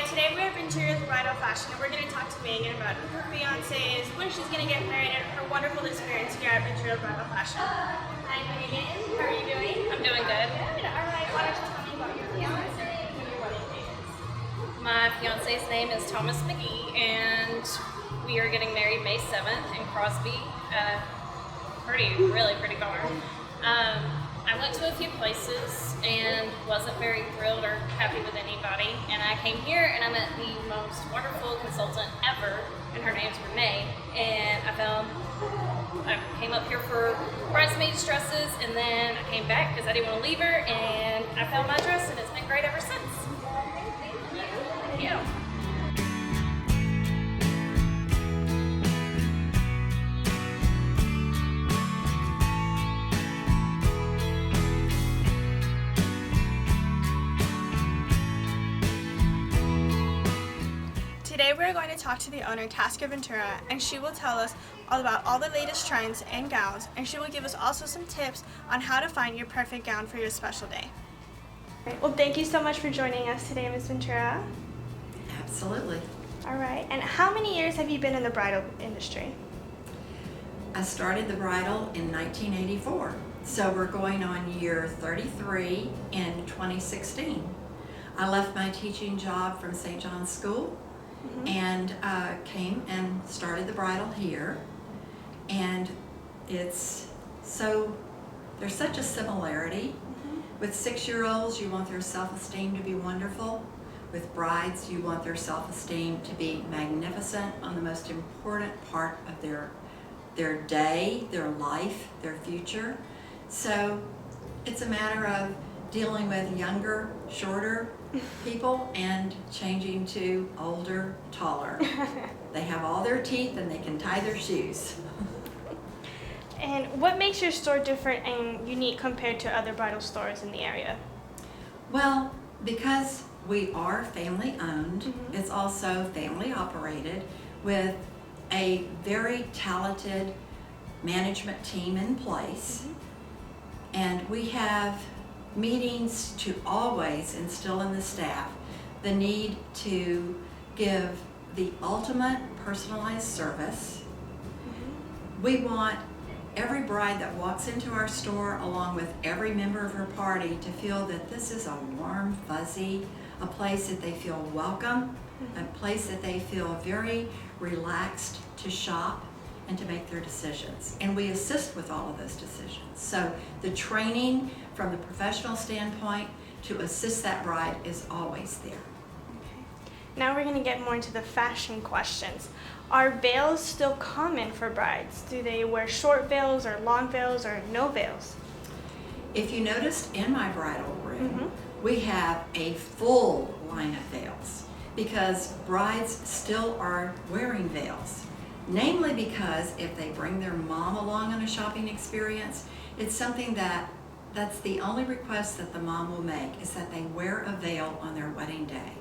Hi, today we're at Ventura's Bridal Fashion and we're going to talk to Megan about who her fiance is, when she's going to get married, and her wonderful experience here at Ventura's Bridal Fashion. Hi Megan, how are you doing? I'm doing good. Good. Alright, why don't you tell me about your fiance and who your wedding date is? My fiance's name is Thomas McGee, and we are getting married May 7th in Crosby. Really pretty car. I went to a few places and wasn't very thrilled or happy with anybody, and I came here and I met the most wonderful consultant ever, and her name's Renee, and I came up here for bridesmaids dresses, and then I came back because I didn't want to leave her, and I found my dress, and it's been great ever since. Thank you. Today we're going to talk to the owner, Taska Ventura, and she will tell us all about all the latest trends and gowns, and she will give us also some tips on how to find your perfect gown for your special day. Well, thank you so much for joining us today, Ms. Ventura. Absolutely. All right, and how many years have you been in the bridal industry? I started the bridal in 1984, so we're going on year 33 in 2016. I left my teaching job from St. John's School and came and started the bridal here, and there's such a similarity. With 6-year-olds, you want their self-esteem to be wonderful. With brides, you want their self-esteem to be magnificent on the most important part of their day, their life, their future. So it's a matter of dealing with younger, shorter people and changing to older, taller. They have all their teeth and they can tie their shoes. And what makes your store different and unique compared to other bridal stores in the area? Well, because we are family owned, it's also family operated with a very talented management team in place. And we have meetings to always instill in the staff the need to give the ultimate personalized service. We want every bride that walks into our store, along with every member of her party, to feel that this is a warm, fuzzy, a place that they feel welcome, a place that they feel very relaxed to shop and to make their decisions. And we assist with all of those decisions. So the training from the professional standpoint to assist that bride is always there. Okay. Now we're going to get more into the fashion questions. Are veils still common for brides? Do they wear short veils or long veils or no veils? If you noticed in my bridal room, we have a full line of veils because brides still are wearing veils. Namely because if they bring their mom along on a shopping experience, it's something that's the only request that the mom will make, is that they wear a veil on their wedding day.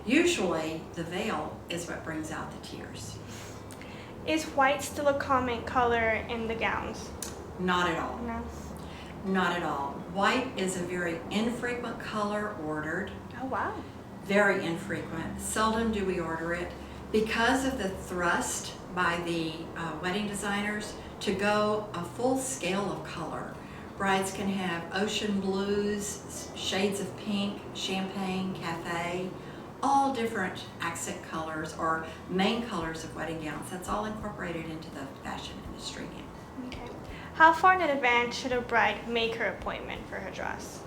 Usually the veil is what brings out the tears. Is white still a common color in the gowns? Not at all. No. Not at all. White is a very infrequent color ordered. Oh wow. Very infrequent. Seldom do we order it because of the thrust by the wedding designers to go a full scale of color. Brides can have ocean blues, shades of pink, champagne, cafe, all different accent colors or main colors of wedding gowns. That's all incorporated into the fashion industry now. Okay. How far in advance should a bride make her appointment for her dress?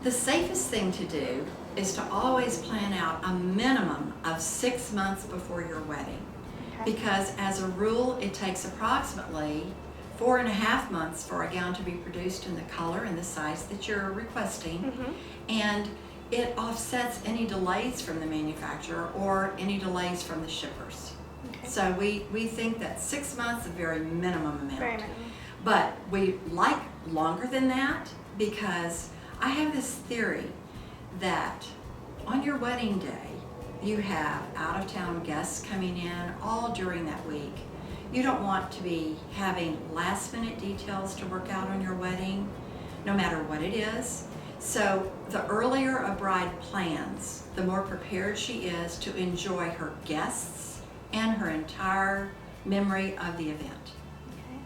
The safest thing to do is to always plan out a minimum of 6 months before your wedding. Because as a rule, it takes approximately 4.5 months for a gown to be produced in the color and the size that you're requesting. And it offsets any delays from the manufacturer or any delays from the shippers. So we think that 6 months is a very minimum amount. Very minimum. But we like longer than that because I have this theory that on your wedding day, you have out-of-town guests coming in all during that week. You don't want to be having last-minute details to work out on your wedding, no matter what it is. So the earlier a bride plans, the more prepared she is to enjoy her guests and her entire memory of the event. Okay.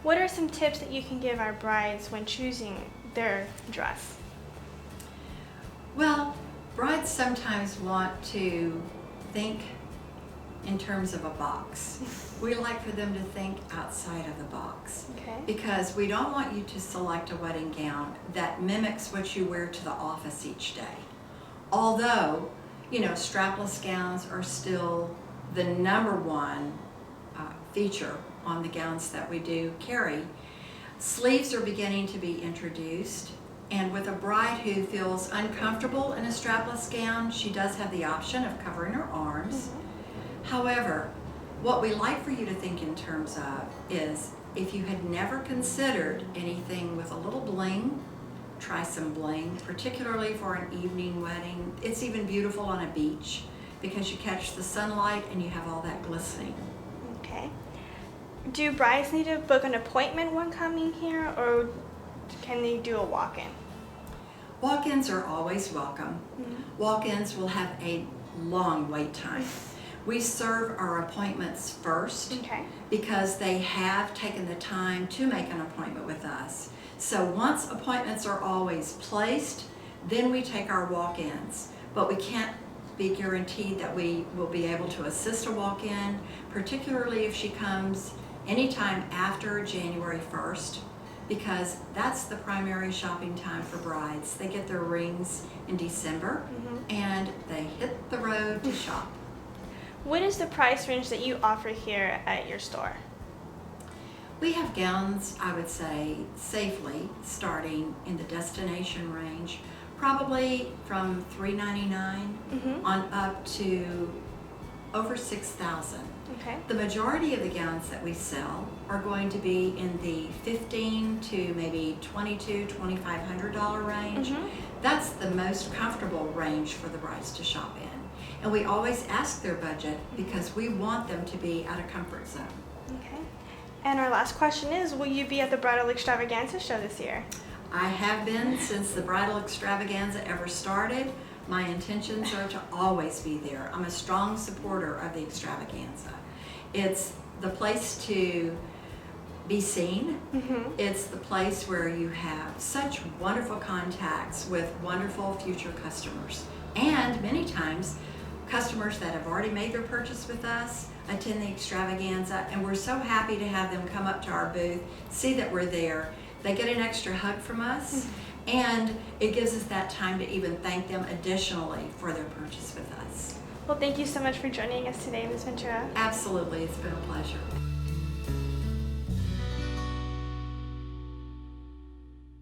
What are some tips that you can give our brides when choosing their dress? Well, brides sometimes want to think in terms of a box. We like for them to think outside of the box. Okay. Because we don't want you to select a wedding gown that mimics what you wear to the office each day. Although, strapless gowns are still the number one feature on the gowns that we do carry. Sleeves are beginning to be introduced, and with a bride who feels uncomfortable in a strapless gown, she does have the option of covering her arms. However, what we like for you to think in terms of is, if you had never considered anything with a little bling, try some bling, particularly for an evening wedding. It's even beautiful on a beach because you catch the sunlight and you have all that glistening. Okay. Do brides need to book an appointment when coming here, or can they do a walk-in? Walk-ins are always welcome. Walk-ins will have a long wait time. We serve our appointments first because they have taken the time to make an appointment with us. So once appointments are always placed, then we take our walk-ins. But we can't be guaranteed that we will be able to assist a walk-in, particularly if she comes anytime after January 1st, because that's the primary shopping time for brides. They get their rings in December and they hit the road to shop. What is the price range that you offer here at your store? We have gowns, I would say, safely starting in the destination range, probably from $399 on up to over $6,000. Okay. The majority of the gowns that we sell are going to be in the $1,500 to maybe $2,200, $2,500 range. That's the most comfortable range for the brides to shop in. And we always ask their budget because we want them to be at a comfort zone. Okay. And our last question is, will you be at the Bridal Extravaganza show this year? I have been since the Bridal Extravaganza ever started. My intentions are to always be there. I'm a strong supporter of the extravaganza. It's the place to be seen. It's the place where you have such wonderful contacts with wonderful future customers. And many times, customers that have already made their purchase with us attend the extravaganza, and we're so happy to have them come up to our booth, see that we're there. They get an extra hug from us, and it gives us that time to even thank them additionally for their purchase with us. Well, thank you so much for joining us today, Ms. Ventura. Absolutely, it's been a pleasure.